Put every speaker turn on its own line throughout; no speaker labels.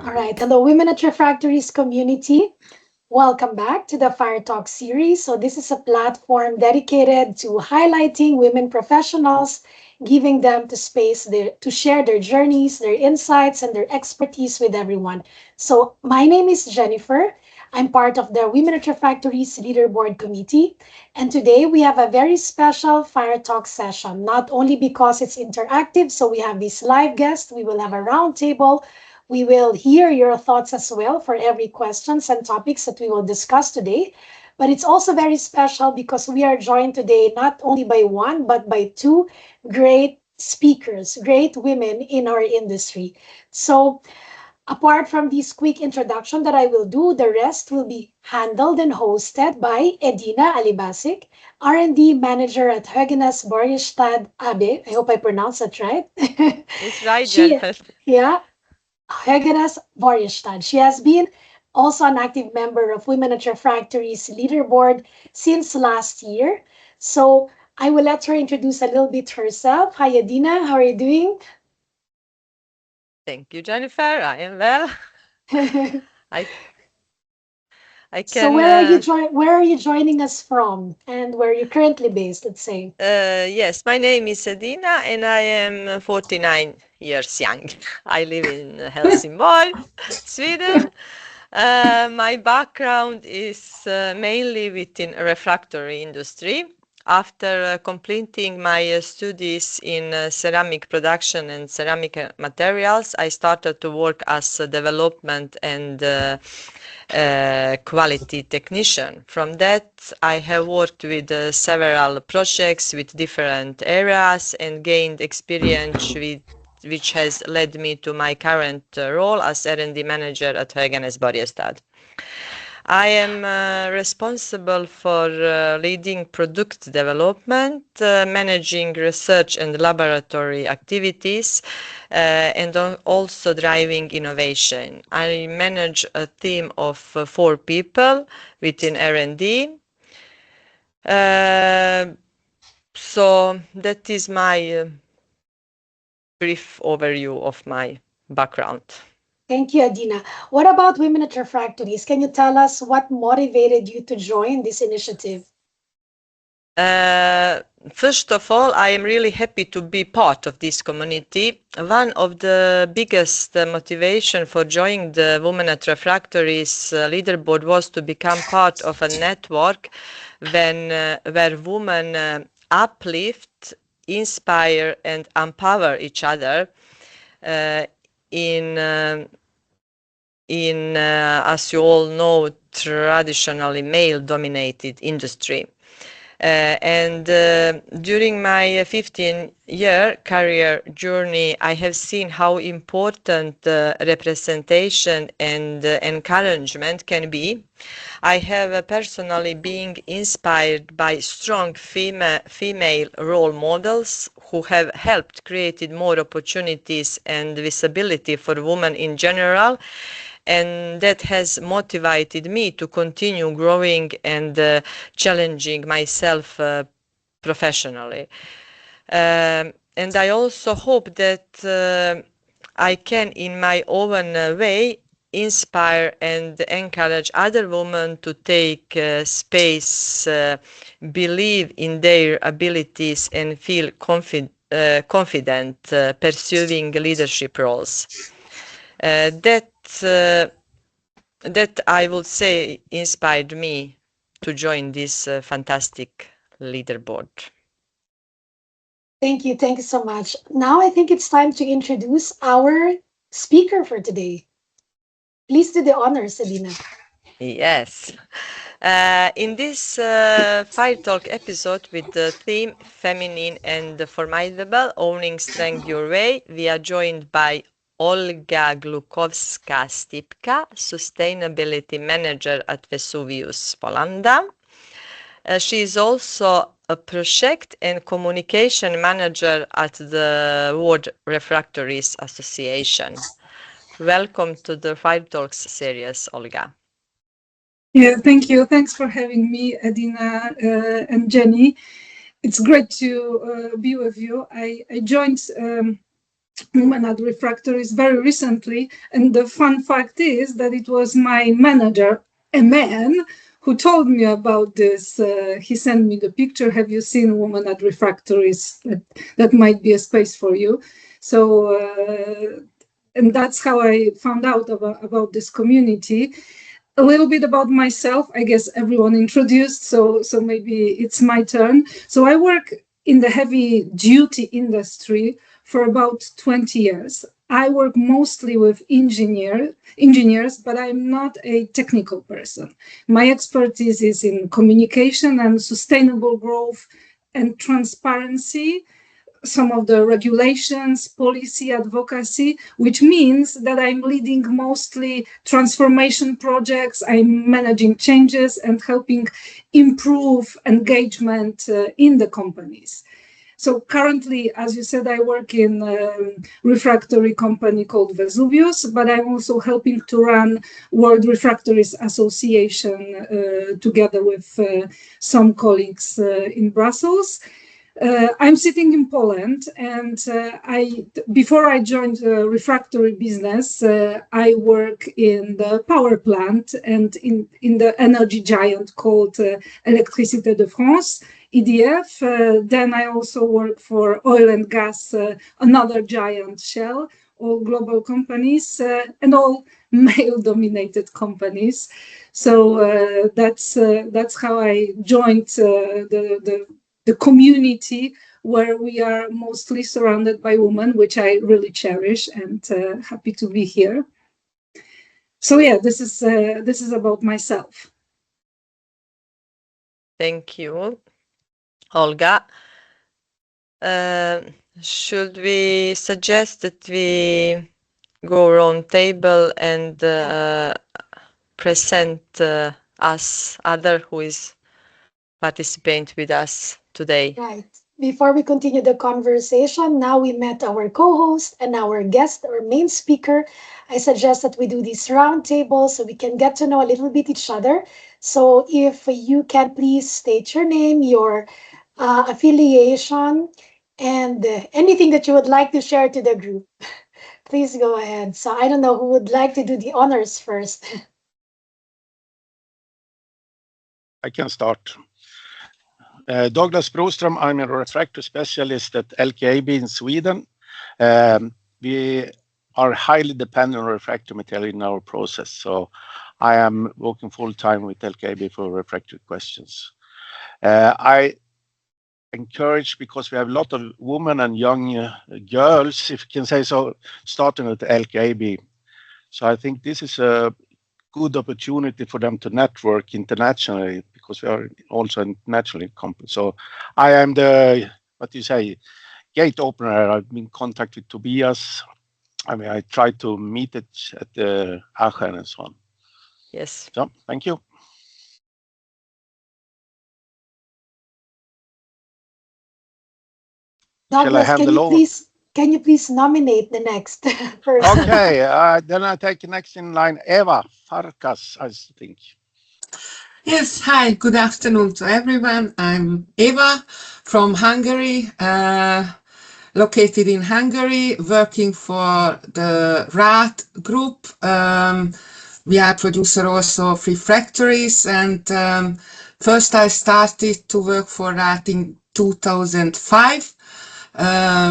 All right. Hello, Women at Refractories community. Welcome back to the FireTalks series. So, this is a platform dedicated to highlighting women professionals, giving them to space to share their journeys, their insights, and their expertise with everyone. So, my name is Jennifer. I'm part of the Women at Refractories Leaderboard Committee. And today we have a very special Fire Talk session, not only because it's interactive, so we have these live guests, we will have a roundtable. We will hear your thoughts as well for every questions and topics that we will discuss today. But it's also very special because we are joined today not only by one, but by two great speakers, great women in our industry. So apart from this quick introduction that I will do, the rest will be handled and hosted by Edina Alibasic, R&D Manager at Höganäs Borgestad AB. I hope I pronounced that right.
It's right,
She,
Jennifer.
yeah, Höganäs Borgestad. She has been also an active member of Women at Refractories leaderboard since last year. So I will let her introduce a little bit herself. Hi, Edina. How are you doing?
Thank you, Jennifer. I am well. I I
So
can
where are you joining us from and where are you currently based, let's say?
yes, my name is Edina and I am 49 years young. I live in Helsingborg, Sweden. My background is mainly within refractory industry. After completing my studies in ceramic production and ceramic materials, I started to work as a development and quality technician. From that, I have worked with several projects with different areas and gained experience which has led me to my current role as R&D manager at Höganäs Borgestad. I am responsible for leading product development, managing research and laboratory activities, and also driving innovation. I manage a team of 4 people within R&D. So that is my brief overview of my background.
Thank you, Adina. What about Women at Refractories? Can you tell us what motivated you to join this initiative?
Uh, First of all, I am really happy to be part of this community. One of the biggest motivation for joining the Women at Refractories leaderboard was to become part of a network where women uplift, inspire, and empower each other uh, in as you all know, traditionally male-dominated industry. And during my 15-year career journey, I have seen how important representation and encouragement can be. I have personally been inspired by strong female role models who have helped create more opportunities and visibility for women in general, and that has motivated me to continue growing and challenging myself professionally. And I also hope that I can, in my own way, inspire and encourage other women to take space, believe in their abilities, and feel confident pursuing leadership roles. That that I would say inspired me to join this fantastic leaderboard.
Thank you. Thank you so much. Now I think it's time to introduce our speaker for today. Please do the honors, Adina.
Yes. In this Fire Talk episode with the theme Feminine and Formidable, Owning Strength Your Way, we are joined by Olga Gluchowska-Stypka, Sustainability Manager at Vesuvius, Poland. She is also a project and communication manager at the World Refractories Association. Welcome to the Fire Talks series, Olga.
Yeah, thank you. Thanks for having me, Edina and Jenny. It's great to be with you. I joined women at Refractories very recently. And the fun fact is that it was my manager, a man, who told me about this. He sent me the picture. Have you seen women at Refractories? That might be a space for you. So, and that's how I found out about this community. A little bit about myself. I guess everyone introduced, so maybe it's my turn. So I work in the heavy duty industry for about 20 years. I work mostly with engineers, but I'm not a technical person. My expertise is in communication and sustainable growth and transparency, some of the regulations, policy, advocacy, which means that I'm leading mostly transformation projects, I'm managing changes and helping improve engagement in the companies. So currently, as you said, I work in a refractory company called Vesuvius, but I'm also helping to run World Refractories Association together with some colleagues in Brussels. I'm sitting in Poland, and before I joined the refractory business, I work in the power plant and in the energy giant called Électricité de France, EDF. Then I also work for oil and gas, another giant Shell, all global companies, and all male-dominated companies. So that's how I joined the community where we are mostly surrounded by women, which I really cherish, and happy to be here. So yeah, this is about myself.
Thank you, Olga. Should we suggest that we go round table and present us other who is participant with us today?
Right. Before we continue the conversation, now we met our co-host and our guest or main speaker. I suggest that we do this round table so we can get to know a little bit each other. So if you can please state your name, your affiliation, and anything that you would like to share to the group. Please go ahead. So I don't know who would like to do the honors first.
I can start. Douglas Broström, I'm a refractory specialist at LKAB in Sweden. We are highly dependent on refractory material in our process. So I am working full time with LKAB for refractory questions. I encourage, because we have a lot of women and young girls, if you can say so, starting at LKAB. So I think this is a good opportunity for them to network internationally, because we are also internationally company. So I am the, gate opener. I've been in contact with Tobias. I mean, I try to meet it at the Aachen and so on.
Yes.
So thank you.
Douglas, can you please nominate the next person?
Okay, then I take next in line, Eva Farkas, I think.
Yes, hi, good afternoon to everyone. I'm Eva from Hungary, located in Hungary, working for the RAT group. We are producer also of Refractories, and first I started to work for RAT in 2005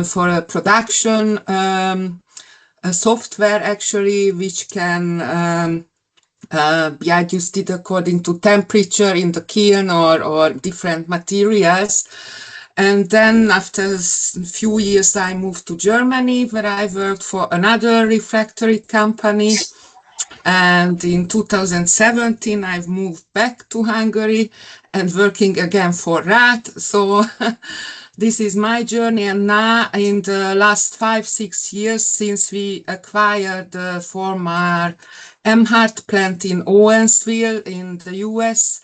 for a production a software actually, which can be adjusted according to temperature in the kiln or different materials. And then after a few years, I moved to Germany, where I worked for another refractory company. And in 2017, I've moved back to Hungary and working again for RAT. So this is my journey. And now in the last 5-6 years, since we acquired the former Emhart plant in Owensville in the US,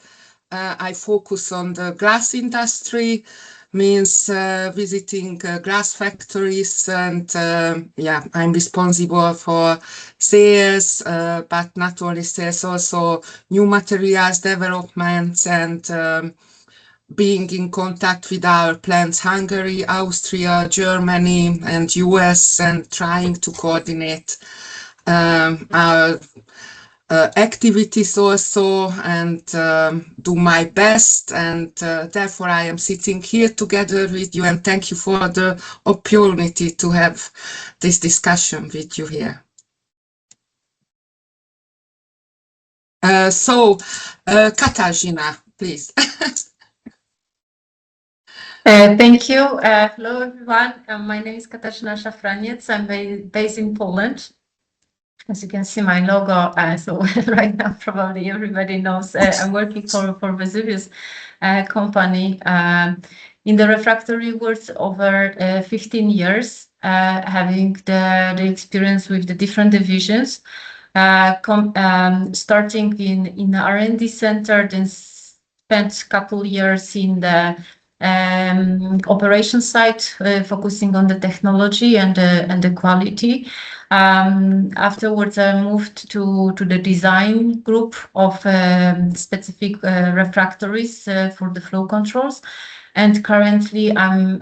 I focus on the glass industry, means visiting glass factories, and I'm responsible for sales, but not only sales, also new materials developments and being in contact with our plants, Hungary, Austria, Germany, and US, and trying to coordinate our activities also, and do my best. And therefore I am sitting here together with you, and thank you for the opportunity to have this discussion with you here. Katarzyna, please.
Thank you. Hello, everyone. My name is Katarzyna Szafraniec. I'm based in Poland. As you can see my logo, so right now probably everybody knows I'm working for Vesuvius company in the refractory world over 15 years, having the experience with the different divisions, starting in the R&D center, then spent a couple years in the operation side, focusing on the technology and the quality. Afterwards, I moved to the design group of specific refractories for the flow controls, and currently I'm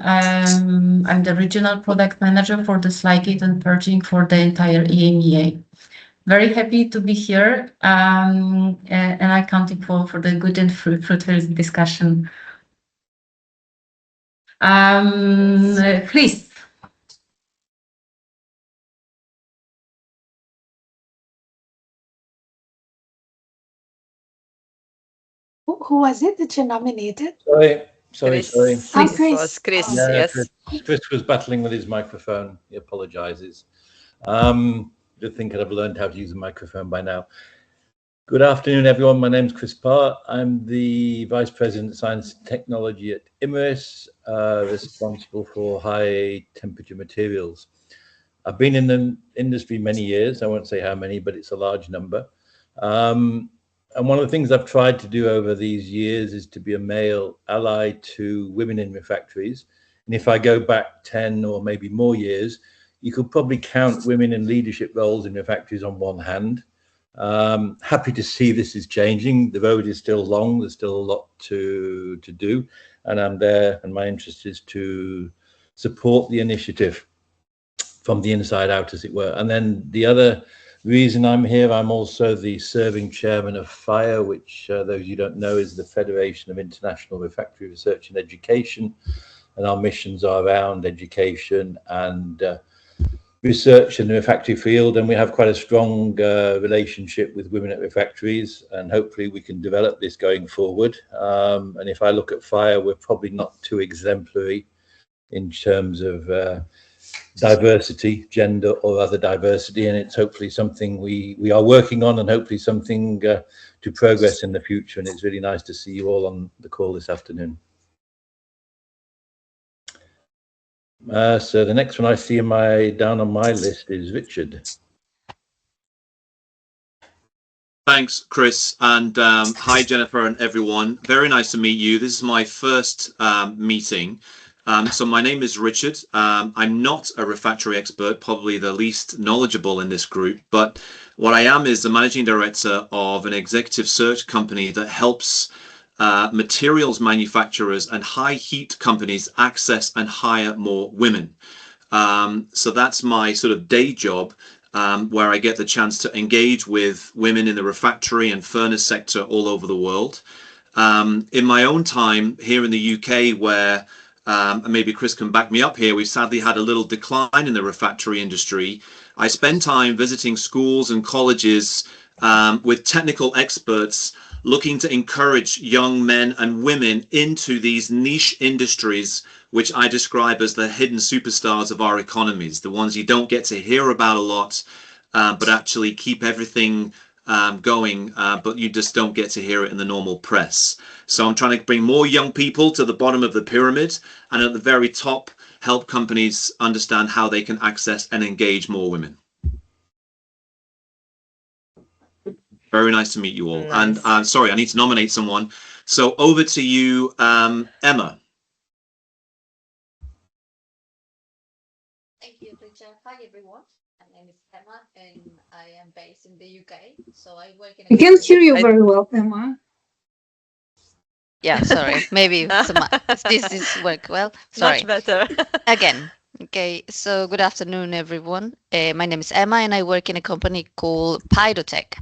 the regional product manager for the slide gate and purging for the entire EMEA. Very happy to be here, and I counting for the good and fruitful discussion. Please.
Who was it that you nominated?
Sorry.
Chris.
Oh,
It was Chris,
Oh.
Yeah,
yes.
Chris was battling with his microphone. He apologizes. You'd think I'd have learned how to use a microphone by now. Good afternoon, everyone. My name is Chris Parr. I'm the Vice President of Science and Technology at Imerys, responsible for high temperature materials. I've been in the industry many years. I won't say how many, but it's a large number. And one of the things I've tried to do over these years is to be a male ally to women in refractories. And if I go back 10 or maybe more years, you could probably count women in leadership roles in refractories on one hand. Happy to see this is changing. The road is still long. There's still a lot to do. And I'm there, and my interest is to support the initiative from the inside out, as it were. And then the other reason I'm here, I'm also the serving chairman of FIRE, which those you don't know is the Federation of International Refractory Research and Education. And our missions are around education and research in the refractory field. And we have quite a strong relationship with women at refractories, and hopefully we can develop this going forward. And if I look at FIRE, we're probably not too exemplary in terms of diversity, gender or other diversity, and it's hopefully something we are working on, and hopefully something to progress in the future. And it's really nice to see you all on the call this afternoon. So the next one I see down on my list is Richard.
Thanks, Chris, and hi, Jennifer and everyone. Very nice to meet you. This is my first meeting. So my name is Richard. I'm not a refractory expert, probably the least knowledgeable in this group, but what I am is the managing director of an executive search company that helps materials manufacturers and high heat companies access and hire more women. So that's my sort of day job, where I get the chance to engage with women in the refractory and furnace sector all over the world. In my own time here in the UK, where and maybe Chris can back me up here, we've sadly had a little decline in the refractory industry. I spend time visiting schools and colleges with technical experts looking to encourage young men and women into these niche industries, which I describe as the hidden superstars of our economies, the ones you don't get to hear about a lot, but actually keep everything going, but you just don't get to hear it in the normal press. So I'm trying to bring more young people to the bottom of the pyramid, and at the very top, help companies understand how they can access and engage more women. Very nice to meet you all. Nice. And I'm sorry, I need to nominate someone. So over to you, Emma.
Thank you, Richard. Hi, everyone. My name is Emma, and I am based in the UK. So I work in.
I can't hear you very well, Emma.
Yeah, sorry. Maybe this work well. Sorry.
Much better.
Again. Okay, so good afternoon, everyone. My name is Emma, and I work in a company called Pyrotech.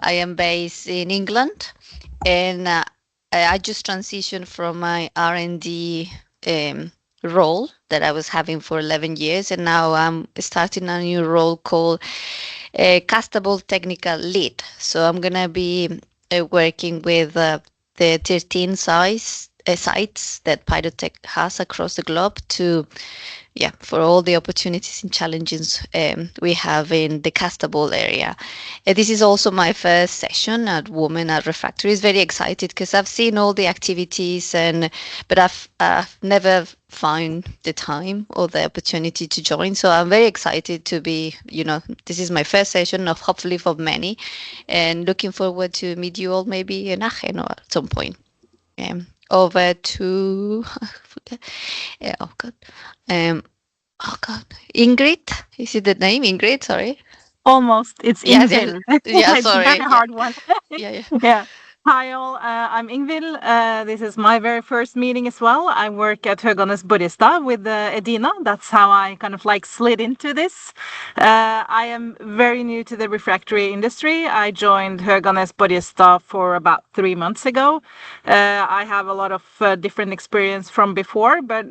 I am based in England, and I just transitioned from my R&D role that I was having for 11 years, and now I'm starting a new role called Castable Technical Lead. So I'm gonna be working with the 13 sites that Pyrotech has across the globe to, for all the opportunities and challenges we have in the castable area. This is also my first session at Women at Refractories. Very excited because I've seen all the activities, but I've never found the time or the opportunity to join. So I'm very excited to be, this is my first session of hopefully for many, and looking forward to meet you all maybe in Aachen or at some point. Over to oh god, Ingrid, is it the name Ingrid? Sorry.
Almost. It's
Yes,
Ingvild.
yeah,
It's
sorry.
a very hard one.
Yeah.
Yeah. Hi all, I'm Ingvild. This is my very first meeting as well. I work at Höganäs Borgestad with Edina. That's how I kind of like slid into this. I am very new to the refractory industry. I joined Höganäs Borgestad for about 3 months ago. I have a lot of different experience from before, but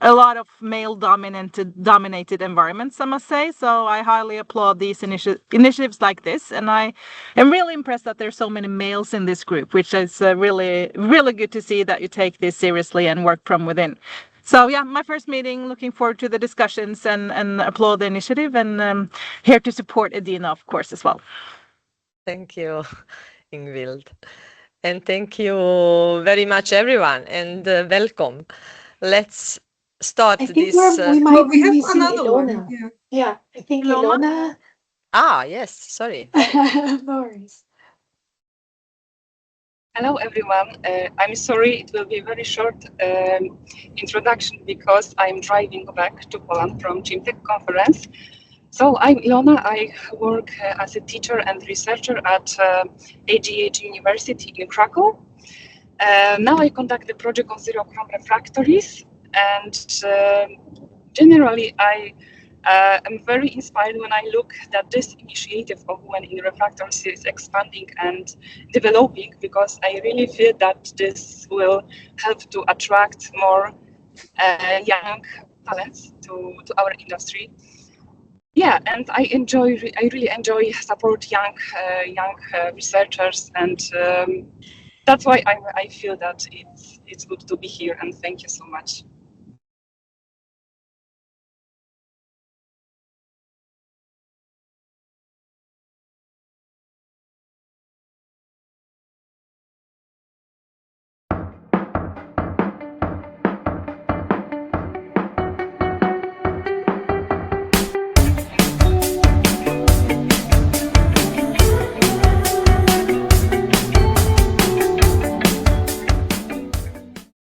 a lot of male dominated environments, I must say. So I highly applaud these initiatives like this, and I am really impressed that there's so many males in this group, which is really, really good to see that you take this seriously and work from within. So yeah, my first meeting, looking forward to the discussions and applaud the initiative, and here to support Edina, of course, as well.
Thank you, Ingvild. And thank you very much, everyone, and welcome. Let's start
I think
this.
we might be
have
missing
another
Ilona.
one.
Yeah, I think
Ilona?
Ilona.
Yes, sorry.
No worries.
Hello, everyone. I'm sorry, it will be a very short introduction because I'm driving back to Poland from Chimtech conference. So I'm Ilona. I work as a teacher and researcher at AGH University in Krakow. Now I conduct the project on zero chrome refractories, and generally I am very inspired when I look that this initiative of Women in Refractories is expanding and developing, because I really feel that this will help to attract more young talents to our industry. Yeah, and I really enjoy support young researchers, and that's why I feel that it's good to be here, and thank you so much.